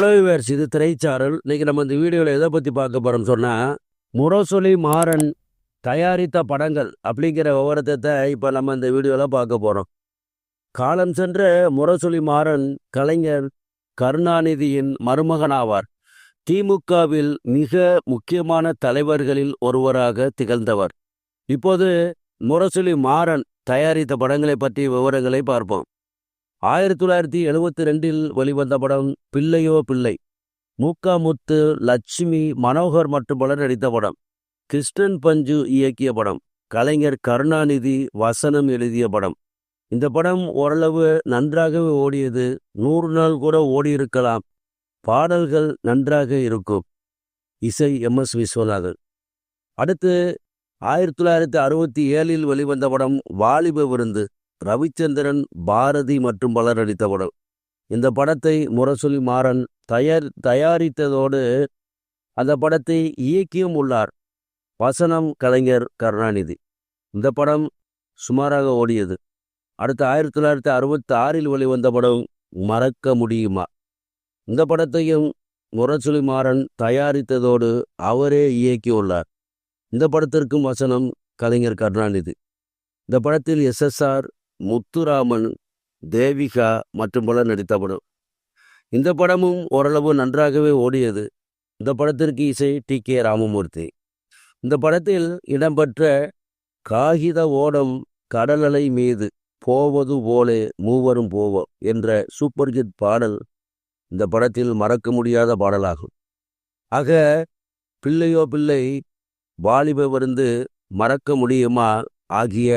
Hello viewers, இது திரைச்சாரல். இன்னைக்கு நம்ம இந்த வீடியோவில் எதை பற்றி பார்க்க போகிறோம்னு சொன்னால், முரசொலி மாறன் தயாரித்த படங்கள் அப்படிங்கிற விவரத்தை இப்போ நம்ம இந்த வீடியோவில் பார்க்க போகிறோம். காலம் சென்ற முரசொலி மாறன் கலைஞர் கருணாநிதியின் மருமகனாவார். திமுகவில் மிக முக்கியமான தலைவர்களில் ஒருவராக திகழ்ந்தவர். இப்போது முரசொலி மாறன் தயாரித்த படங்களை பற்றிய விவரங்களை பார்ப்போம். 1972 வெளிவந்த படம் பிள்ளையோ பிள்ளை. முத்து, லட்சுமி, மனோகர் மற்றும் பலர் நடித்த படம். கிருஷ்ணன் பஞ்சு இயக்கிய படம். கலைஞர் கருணாநிதி வசனம் எழுதிய படம். இந்த படம் ஓரளவு நன்றாகவே ஓடியது. 100 நாள் கூட ஓடியிருக்கலாம். பாடல்கள் நன்றாக இருக்கும். இசை MS விஸ்வநாதன். அடுத்து 1967 வெளிவந்த படம் வாலிப விருந்து. ரவிச்சந்திரன், பாரதி மற்றும் பலர் நடித்த படம். இந்த படத்தை முரசொலி மாறன் தயாரித்ததோடு அந்த படத்தை இயக்கியும் உள்ளார். வசனம் கலைஞர் கருணாநிதி. இந்த படம் சுமாராக ஓடியது. அடுத்து 1966 வெளிவந்த படம் மறக்க முடியுமா. இந்த படத்தையும் முரசொலி மாறன் தயாரித்ததோடு அவரே இயக்கியுள்ளார். இந்த படத்திற்கும் வசனம் கலைஞர் கருணாநிதி. இந்த படத்தில் SSR, முத்துராமன், தேவிகா மற்றும் பலர் நடித்த படம். இந்த படமும் ஓரளவு நன்றாகவே ஓடியது. இந்த படத்திற்கு இசை TK ராமமூர்த்தி. இந்த படத்தில் இடம்பெற்ற காகித ஓடம் கடலலை மீது போவது போலே மூவரும் போவோம் என்ற சூப்பர் ஹிட் பாடல் இந்த படத்தில் மறக்க முடியாத பாடலாகும். ஆக பிள்ளையோ பிள்ளை, வாலிப விருந்து, மறக்க முடியுமா ஆகிய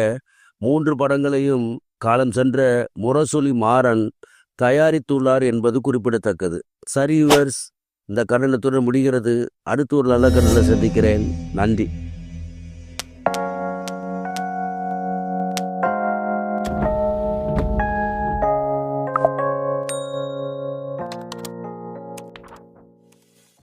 3 படங்களையும் காலம் சென்ற முரசொலி மாறன் தயாரித்துள்ளார் என்பது குறிப்பிடத்தக்கது. சரி வியூவர்ஸ், இந்த கண்டனத்துடன் முடிகிறது. அடுத்து ஒரு நல்ல கண்டனை சந்திக்கிறேன். நன்றி.